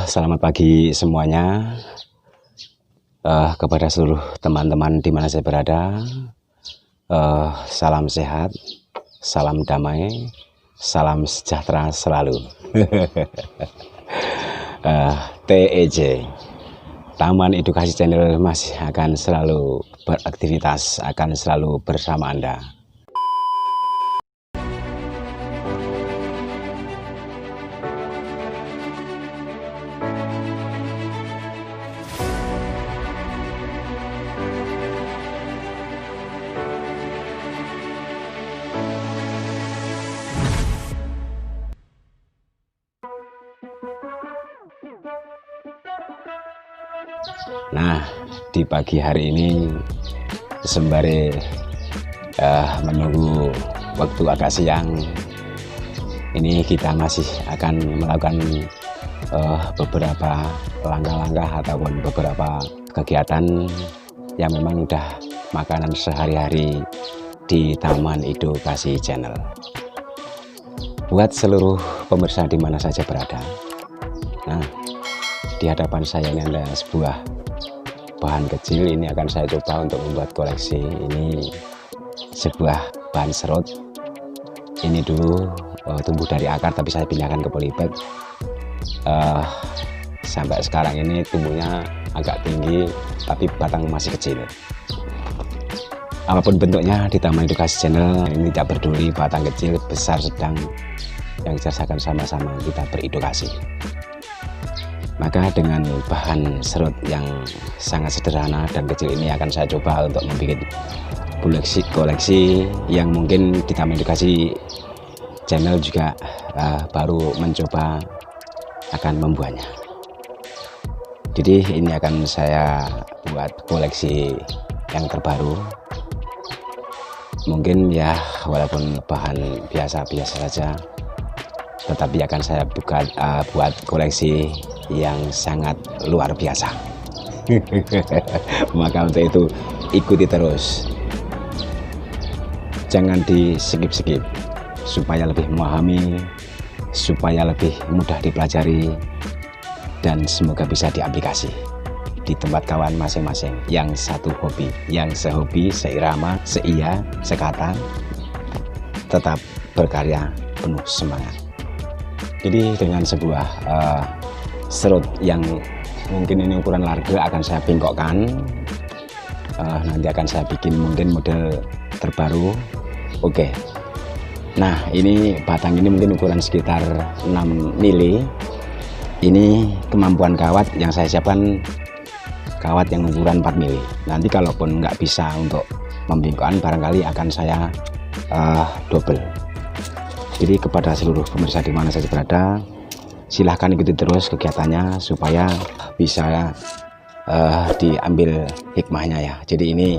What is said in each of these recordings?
Selamat pagi semuanya, kepada seluruh teman-teman di mana saya berada. Salam sehat, salam damai, salam sejahtera selalu. TEJ, Taman Edukasi Channel masih akan selalu beraktivitas, akan selalu bersama Anda. Nah, di pagi hari ini sembari menunggu waktu agak siang, ini kita masih akan melakukan beberapa langkah-langkah ataupun beberapa kegiatan yang memang udah makanan sehari-hari di Taman Edukasi Channel. Buat seluruh pemirsa di mana saja berada, nah, di hadapan saya ini ada sebuah bahan kecil. Ini akan saya coba untuk membuat koleksi. Ini sebuah bahan serut. Ini dulu tumbuh dari akar, tapi saya pindahkan ke polybag. Sampai sekarang ini tumbuhnya agak tinggi, tapi batang masih kecil. Apapun bentuknya di Taman Edukasi Channel ini tidak peduli batang kecil, besar, sedang, yang jelas akan sama-sama kita beredukasi. Maka dengan bahan serut yang sangat sederhana dan kecil ini akan saya coba untuk membuat koleksi yang mungkin di Taman Edukasi Channel juga baru mencoba akan membuatnya. Jadi ini akan saya buat koleksi yang terbaru. Mungkin ya walaupun bahan biasa-biasa saja, tetapi akan saya buat koleksi yang sangat luar biasa. Maka untuk itu ikuti terus, jangan di skip-skip, supaya lebih memahami, supaya lebih mudah dipelajari, dan semoga bisa diaplikasi di tempat kawan masing-masing yang satu hobi, yang sehobi, seirama, seia, sekata, tetap berkarya penuh semangat. Jadi dengan sebuah serut yang mungkin ini ukuran large akan saya bengkokkan. Nanti akan saya bikin mungkin model terbaru. Oke. Nah, ini batang ini mungkin ukuran sekitar 6 mili. Ini kemampuan kawat yang saya siapkan, kawat yang ukuran 4 mili. Nanti kalaupun nggak bisa untuk membengkokkan, barangkali akan saya double. Jadi kepada seluruh pemirsa di mana saja berada, silahkan ikuti terus kegiatannya supaya bisa diambil hikmahnya ya. Jadi ini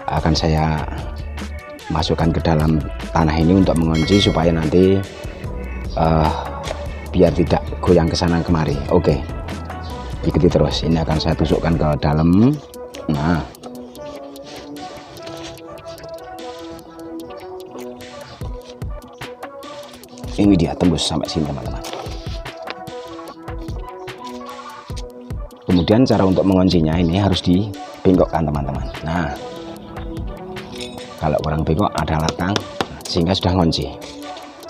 akan saya masukkan ke dalam tanah ini untuk mengunci supaya nanti biar tidak goyang ke sana kemari. Oke, ikuti terus. Ini akan saya tusukkan ke dalam. Nah, ini dia tembus sampai sini teman-teman. Kemudian cara untuk menguncinya ini harus dibengkokkan teman-teman. Nah, kalau kurang bengkok ada latang, sehingga sudah ngunci,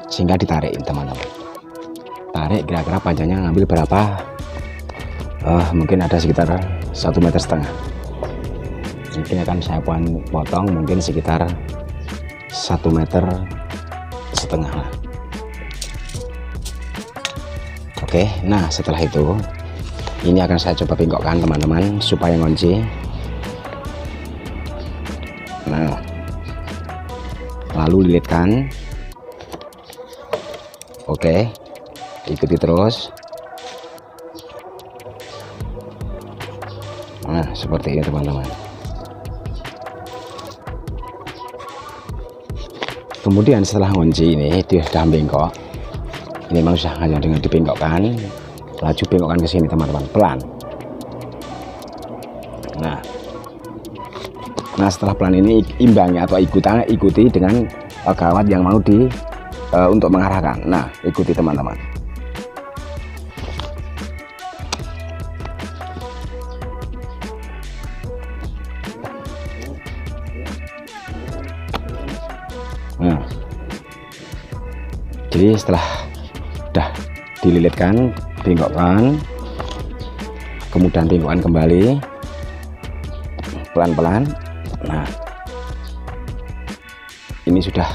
sehingga ditarikin teman-teman. Tarik kira-kira panjangnya ngambil berapa? Mungkin ada sekitar 1,5 meter. Mungkin akan saya potong mungkin sekitar 1,5 meter. Oke, nah setelah itu ini akan saya coba bengkokkan teman-teman supaya ngunci. Nah, lalu lilitkan. Oke, ikuti terus. Nah, seperti ini teman-teman. Kemudian setelah ngunci ini dia sudah bengkok. Ini memang sudah hanya dengan dibengkokkan, laju bengkokkan ke sini teman-teman, pelan. Nah setelah pelan ini imbangi atau ikuti dengan kawat yang mau untuk mengarahkan. Nah, ikuti teman-teman. Jadi setelah udah dililitkan, bengkokkan, kemudian bengkokkan kembali pelan-pelan. Nah, ini sudah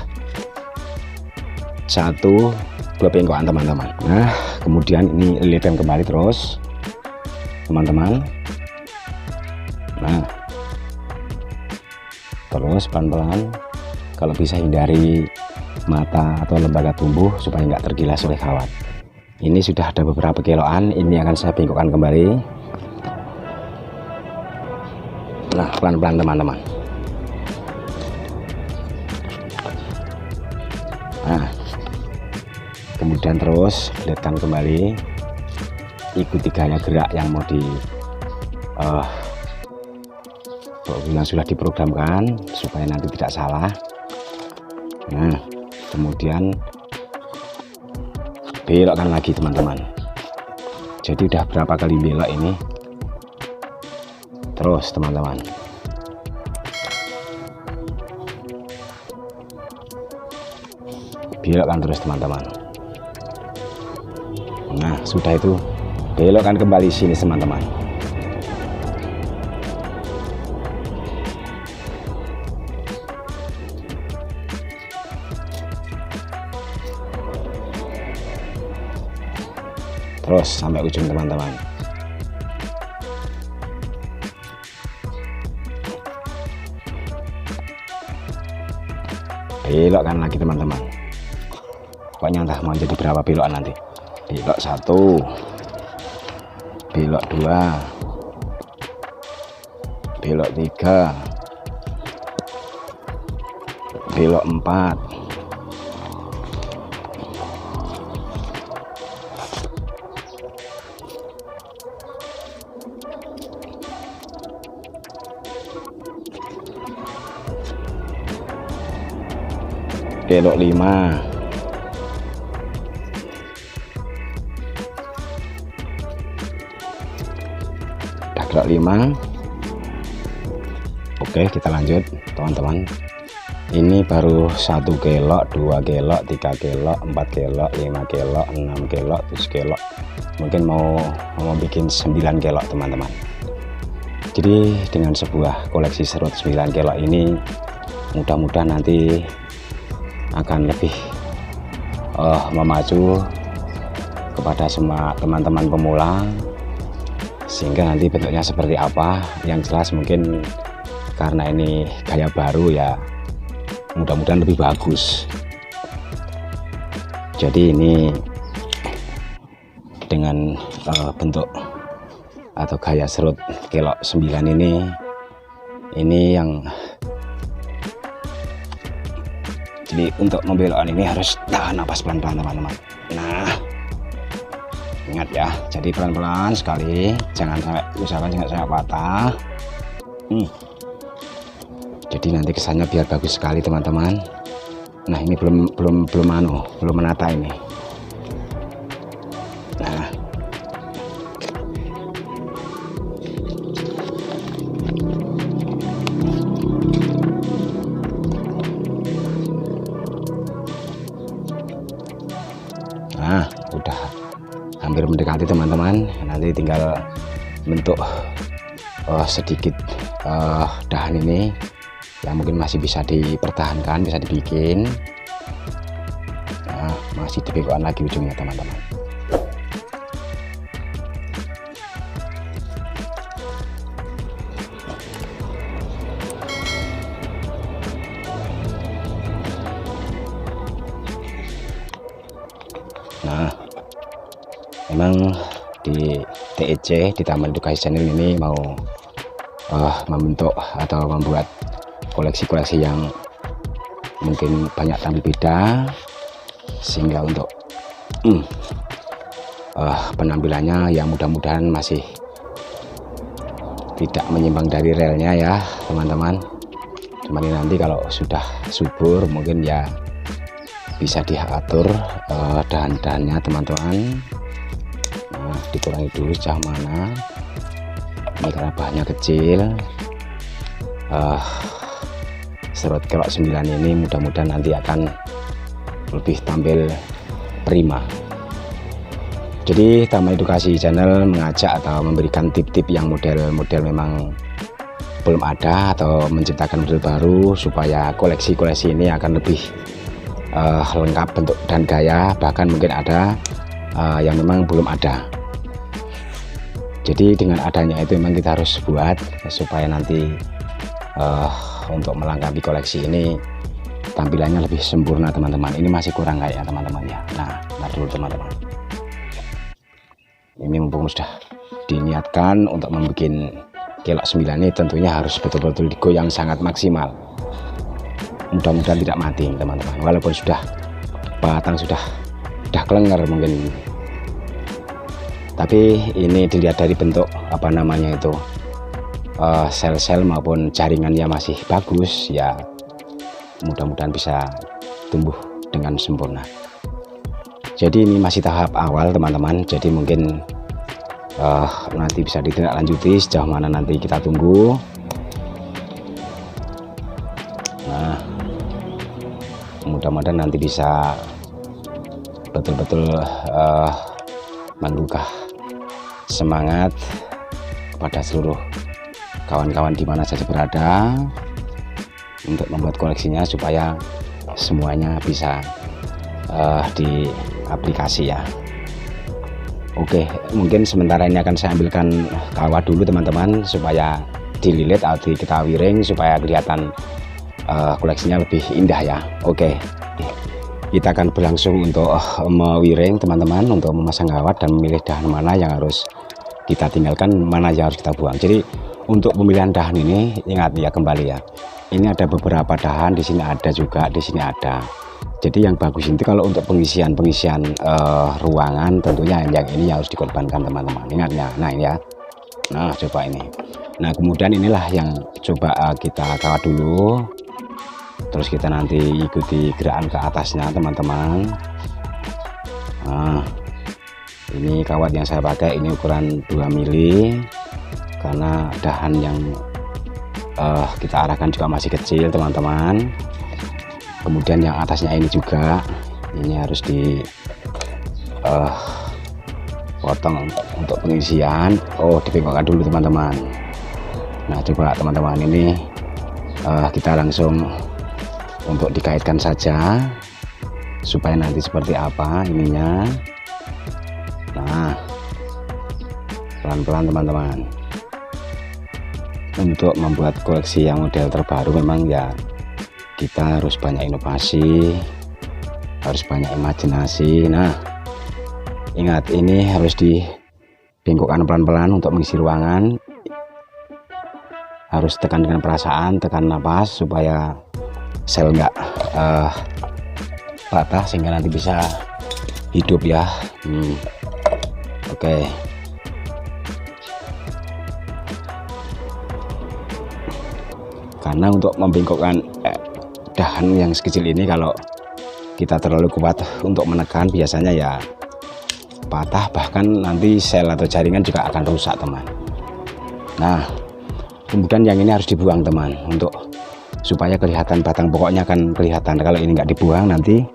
1-2 bengkokan teman-teman. Nah, kemudian ini lilitkan kembali terus teman-teman. Nah, terus pelan-pelan, kalau bisa hindari mata atau lembaga tumbuh supaya nggak tergilas oleh kawat. Ini sudah ada beberapa kiloan, ini akan saya bengkokkan kembali. Nah, pelan-pelan teman-teman. Nah, kemudian terus lilitkan kembali, ikuti gaya gerak yang mau yang sudah diprogramkan supaya nanti tidak salah. Nah, kemudian belokkan lagi teman-teman. Jadi udah berapa kali belok ini, terus teman-teman. Belokkan terus teman-teman. Nah, sudah itu, belokkan kembali sini teman-teman. Terus sampai ujung teman-teman. Belokkan lagi teman-teman. Pokoknya entah mau jadi berapa belokan nanti. Belok 1, belok 2, belok 3, belok 4, belok 5, udah belok 5. Oke, kita lanjut teman-teman. Ini baru 1 kelok, 2 kelok, 3 kelok, 4 kelok, 5 kelok, 6 kelok, 7 kelok, mungkin mau bikin 9 kelok teman-teman. Jadi dengan sebuah koleksi serut 9 kelok ini, mudah-mudahan nanti akan lebih memacu kepada semua teman-teman pemula, sehingga nanti bentuknya seperti apa. Yang jelas mungkin karena ini gaya baru ya, mudah-mudahan lebih bagus. Jadi ini dengan bentuk atau gaya serut kelok 9 ini yang jadi untuk membelokkan ini harus tahan napas pelan-pelan teman-teman. Nah, ingat ya, jadi pelan-pelan sekali, jangan sampai usahakan jangan sampai patah. Jadi nanti kesannya biar bagus sekali teman-teman. Nah, ini belum menata ini. Nah, udah hampir mendekati teman-teman. Nanti tinggal bentuk sedikit dahan ini yang mungkin masih bisa dipertahankan, bisa dibikin. Nah, masih dibengkokkan lagi ujungnya teman-teman. Nah, memang di TEC, di Taman Edukasi Channel ini mau membentuk atau membuat koleksi-koleksi yang mungkin banyak tampil beda, sehingga untuk penampilannya ya mudah-mudahan masih tidak menyimpang dari relnya ya teman-teman. Cuman ini nanti kalau sudah subur mungkin ya bisa diatur dahan-dahannya teman-teman. Nah, dikurangi dulu sejauh mana ini karena bahannya kecil. Serut kelok 9 ini mudah-mudahan nanti akan lebih tampil prima. Jadi Taman Edukasi Channel mengajak atau memberikan tip-tip yang model-model memang belum ada atau menciptakan model baru supaya koleksi-koleksi ini akan lebih lengkap bentuk dan gaya, bahkan mungkin ada yang memang belum ada. Jadi dengan adanya itu memang kita harus buat supaya nanti untuk melengkapi koleksi ini tampilannya lebih sempurna teman-teman. Ini masih kurang kayaknya teman-teman ya. Nah, dulu teman-teman. Ini mumpung sudah diniatkan untuk membuat kelok 9 ini, tentunya harus betul-betul digoyang sangat maksimal. Mudah-mudahan tidak mati teman-teman, walaupun sudah batang sudah kelenger mungkin. Tapi ini dilihat dari bentuk apa namanya itu sel-sel maupun jaringannya masih bagus ya, mudah-mudahan bisa tumbuh dengan sempurna. Jadi ini masih tahap awal teman-teman, jadi mungkin nanti bisa ditindaklanjuti sejauh mana nanti kita tunggu. Nah, mudah-mudahan nanti bisa betul-betul menggugah semangat kepada seluruh kawan-kawan di mana saja berada untuk membuat koleksinya supaya semuanya bisa di aplikasi ya. Oke, mungkin sementara ini akan saya ambilkan kawat dulu teman-teman supaya dililit atau kita wiring supaya kelihatan koleksinya lebih indah ya. Oke, kita akan berlangsung untuk mewiring teman-teman, untuk memasang kawat dan memilih dahan mana yang harus kita tinggalkan, mana yang harus kita buang. Jadi untuk pemilihan dahan ini ingat ya, kembali ya, ini ada beberapa dahan, di sini ada juga, di sini ada. Jadi yang bagus itu kalau untuk pengisian ruangan, tentunya yang ini harus dikorbankan teman-teman, ingatnya. Nah ini ya, nah coba ini, nah kemudian inilah yang coba kita kawat dulu, terus kita nanti ikuti gerakan ke atasnya teman-teman. Nah ini kawat yang saya pakai ini ukuran 2 mili karena dahan yang kita arahkan juga masih kecil teman-teman. Kemudian yang atasnya ini juga, ini harus di potong untuk pengisian. Oh, dibengkokkan dulu teman-teman. Nah coba teman-teman, ini kita langsung untuk dikaitkan saja supaya nanti seperti apa ininya. Nah pelan-pelan teman-teman. Untuk membuat koleksi yang model terbaru memang ya kita harus banyak inovasi, harus banyak imajinasi. Nah ingat, ini harus dibengkokkan pelan-pelan untuk mengisi ruangan. Harus tekan dengan perasaan, tekan napas supaya sel nggak patah sehingga nanti bisa hidup ya. Oke. Karena untuk membengkokkan dahan yang sekecil ini, kalau kita terlalu kuat untuk menekan biasanya ya patah, bahkan nanti sel atau jaringan juga akan rusak teman. Nah kemudian yang ini harus dibuang teman, untuk supaya kelihatan batang pokoknya kan kelihatan. Kalau ini nggak dibuang nanti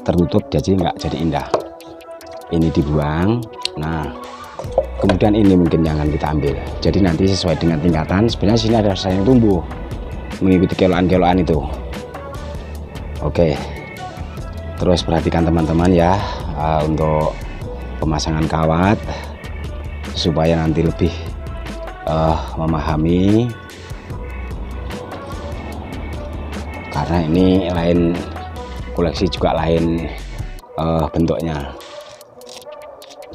tertutup, jadi nggak jadi indah. Ini dibuang. Nah kemudian ini mungkin jangan kita ambil, jadi nanti sesuai dengan tingkatan. Sebenarnya sini ada sayang tumbuh mengikuti keloan-keloan itu. Oke, terus perhatikan teman-teman ya, untuk pemasangan kawat supaya nanti lebih memahami, karena ini lain koleksi juga lain bentuknya.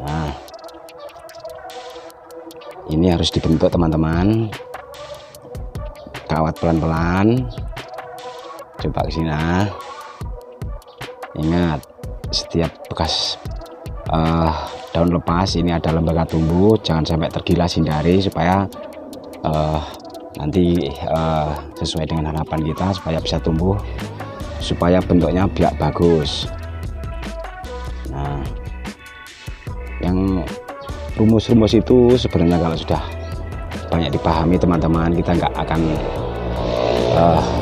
Nah ini harus dibentuk teman-teman, kawat pelan-pelan. Coba ke sini. Ingat, setiap bekas daun lepas ini ada lembaga tumbuh, jangan sampai tergilas, hindari supaya nanti sesuai dengan harapan kita, supaya bisa tumbuh, supaya bentuknya biar bagus. Nah yang rumus-rumus itu sebenarnya kalau sudah banyak dipahami teman-teman, kita nggak akan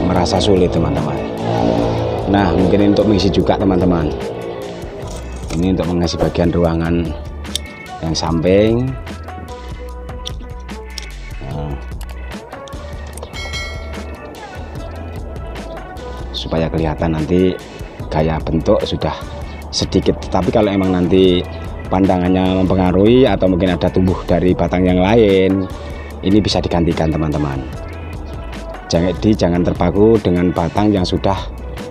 merasa sulit teman-teman. Nah mungkin untuk mengisi juga teman-teman, Ini untuk mengisi bagian ruangan yang samping. Supaya kelihatan nanti gaya bentuk sudah sedikit, tapi kalau emang nanti pandangannya mempengaruhi atau mungkin ada tumbuh dari batang yang lain, ini bisa digantikan teman-teman. Jangan terpaku dengan batang yang sudah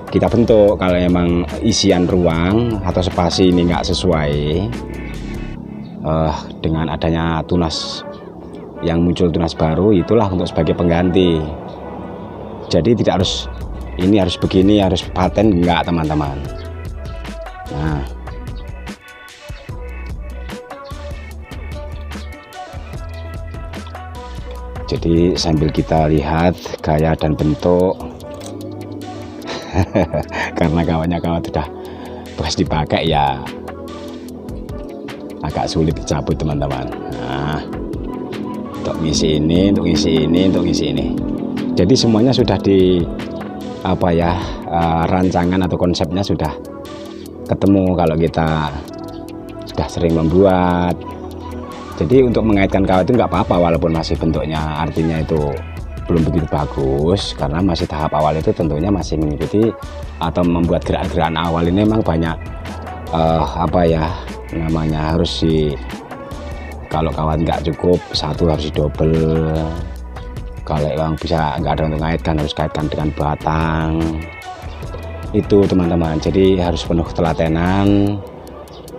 kita bentuk. Kalau emang isian ruang atau spasi ini nggak sesuai dengan adanya tunas yang muncul, tunas baru, itulah untuk sebagai pengganti. Jadi tidak harus ini harus begini, harus paten, enggak teman-teman. Nah, jadi sambil kita lihat gaya dan bentuk karena kawannya sudah bekas dipakai ya agak sulit dicabut teman-teman. Nah, untuk ngisi ini, untuk ngisi ini, untuk ngisi ini, jadi semuanya sudah di rancangan atau konsepnya sudah ketemu kalau kita sudah sering membuat. Jadi untuk mengaitkan kawat itu nggak apa-apa walaupun masih bentuknya artinya itu belum begitu bagus, karena masih tahap awal itu tentunya masih mengikuti atau membuat gerakan-gerakan awal ini memang banyak harus kalau kawat nggak cukup satu harus didobel. Kalau yang bisa nggak ada untuk ngaitkan, harus kaitkan dengan batang itu teman-teman. Jadi harus penuh ketelatenan,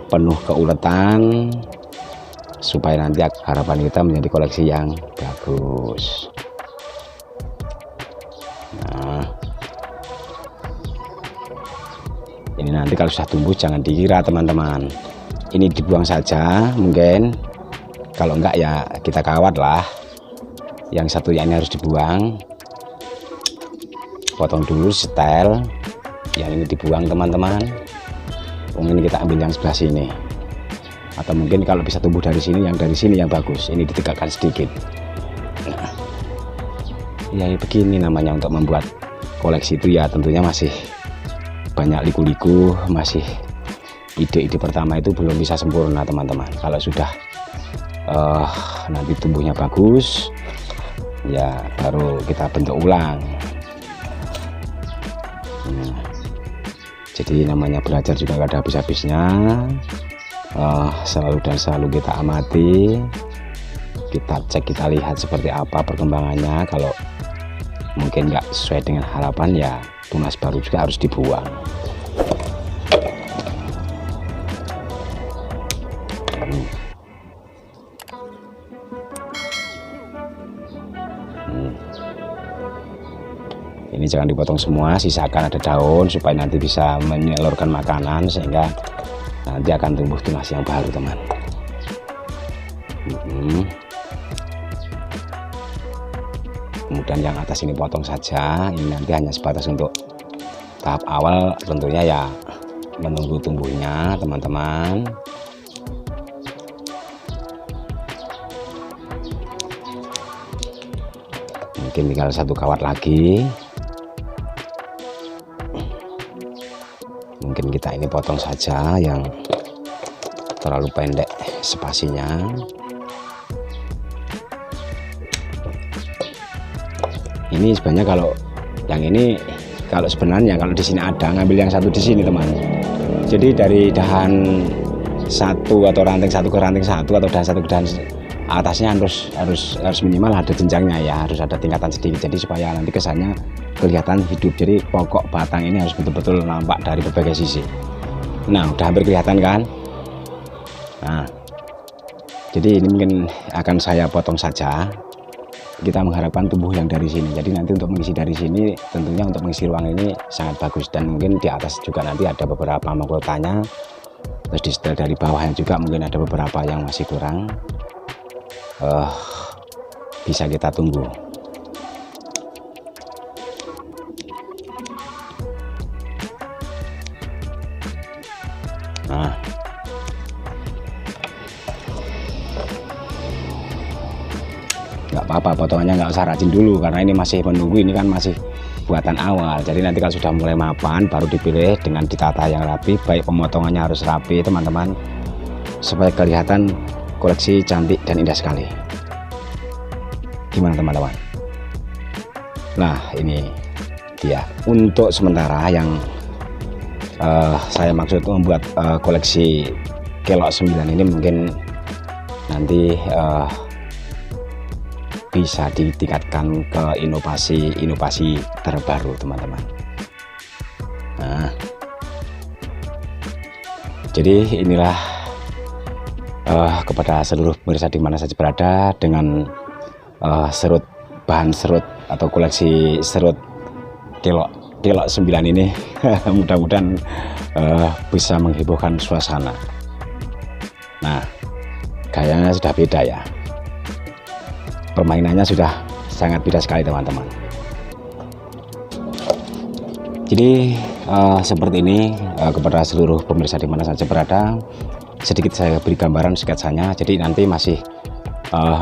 penuh keuletan, supaya nanti harapan kita menjadi koleksi yang bagus. Nah, ini nanti kalau sudah tumbuh jangan dikira teman-teman ini dibuang saja, mungkin kalau enggak ya kita kawat lah. Yang satu yang ini harus dibuang, potong dulu setel, yang ini dibuang teman-teman. Mungkin kita ambil yang sebelah sini, atau mungkin kalau bisa tumbuh dari sini, yang dari sini yang bagus, ini ditegakkan sedikit. Nah, ya begini namanya untuk membuat koleksi itu ya, tentunya masih banyak liku-liku, masih ide-ide pertama itu belum bisa sempurna teman-teman. Kalau sudah nanti tumbuhnya bagus, ya baru kita bentuk ulang. Nah, jadi namanya belajar juga gak ada habis-habisnya. Selalu dan selalu kita amati, kita cek, kita lihat seperti apa perkembangannya. Kalau mungkin nggak sesuai dengan harapan, ya tunas baru juga harus dibuang. Ini jangan dipotong semua, sisakan ada daun supaya nanti bisa menyalurkan makanan, sehingga nanti akan tumbuh tunas yang baru teman. Kemudian yang atas ini potong saja, ini nanti hanya sebatas untuk tahap awal, tentunya ya menunggu tumbuhnya teman-teman. Mungkin tinggal satu kawat lagi. Mungkin kita ini potong saja yang terlalu pendek spasinya. Ini sebenarnya kalau yang ini, kalau sebenarnya kalau di sini ada, ngambil yang satu di sini teman. Jadi dari dahan satu atau ranting satu ke ranting satu, atau dahan satu ke dahan atasnya harus minimal ada jenjangnya ya, harus ada tingkatan sedikit. Jadi supaya nanti kesannya kelihatan hidup. Jadi pokok batang ini harus betul-betul nampak dari berbagai sisi. Nah, udah hampir kelihatan kan? Nah, jadi ini mungkin akan saya potong saja. Kita mengharapkan tumbuh yang dari sini. Jadi nanti untuk mengisi dari sini, tentunya untuk mengisi ruang ini sangat bagus. Dan mungkin di atas juga nanti ada beberapa mahkotanya. Terus di setel dari bawahnya juga mungkin ada beberapa yang masih kurang. Bisa kita tunggu. Nah, nggak apa-apa, potongannya nggak usah rajin dulu karena ini masih menunggu. Ini kan masih buatan awal. Jadi nanti kalau sudah mulai mapan baru dipilih dengan ditata yang rapi, baik pemotongannya harus rapi teman-teman, supaya kelihatan koleksi cantik dan indah sekali. Gimana teman-teman? Nah ini dia untuk sementara yang saya maksud membuat koleksi kelok 9 ini. Mungkin nanti bisa ditingkatkan ke inovasi terbaru teman-teman. Nah, jadi inilah kepada seluruh pemirsa di mana saja berada, dengan bahan serut atau koleksi serut kelok 9 ini mudah-mudahan bisa menghebohkan suasana. Nah, gayanya sudah beda ya, permainannya sudah sangat beda sekali teman-teman. Jadi seperti ini kepada seluruh pemirsa di mana saja berada, sedikit saya beri gambaran sketsanya. Jadi nanti masih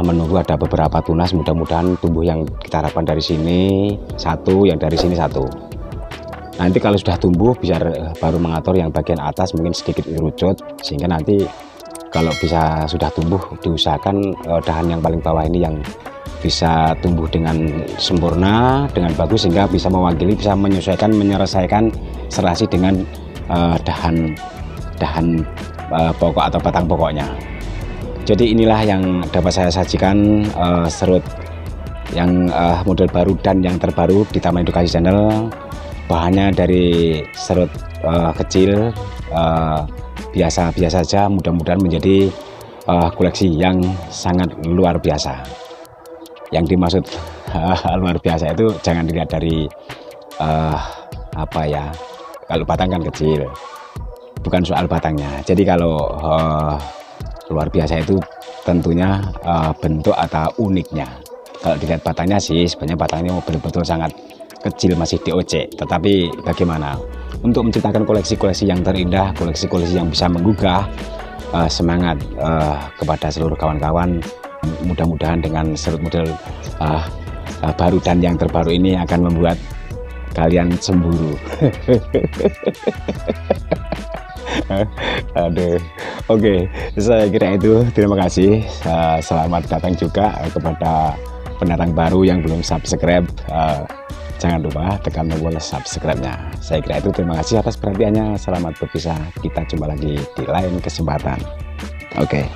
menunggu ada beberapa tunas, mudah-mudahan tumbuh yang kita harapkan dari sini satu, yang dari sini satu. Nanti kalau sudah tumbuh bisa baru mengatur yang bagian atas mungkin sedikit dirucut, sehingga nanti kalau bisa sudah tumbuh diusahakan dahan yang paling bawah ini yang bisa tumbuh dengan sempurna, dengan bagus, sehingga bisa mewakili, bisa menyesuaikan, menyelesaikan serasi dengan dahan pokok atau batang pokoknya. Jadi inilah yang dapat saya sajikan, serut yang model baru dan yang terbaru di Taman Edukasi Channel. Bahannya dari serut kecil, biasa-biasa saja, mudah-mudahan menjadi koleksi yang sangat luar biasa. Yang dimaksud luar biasa itu jangan dilihat dari apa ya, kalau batang kan kecil, bukan soal batangnya. Jadi kalau luar biasa itu tentunya bentuk atau uniknya. Kalau dilihat batangnya sih sebenarnya batangnya betul-betul sangat kecil, masih DOC. Tetapi bagaimana untuk menciptakan koleksi-koleksi yang terindah, koleksi-koleksi yang bisa menggugah semangat kepada seluruh kawan-kawan. Mudah-mudahan dengan serut model baru dan yang terbaru ini akan membuat kalian cemburu. Aduh, oke, saya kira itu. Terima kasih. Selamat datang juga kepada pendatang baru yang belum subscribe. Jangan lupa tekan tombol subscribe-nya. Saya kira itu. Terima kasih atas perhatiannya. Selamat berpisah. Kita jumpa lagi di lain kesempatan. Oke.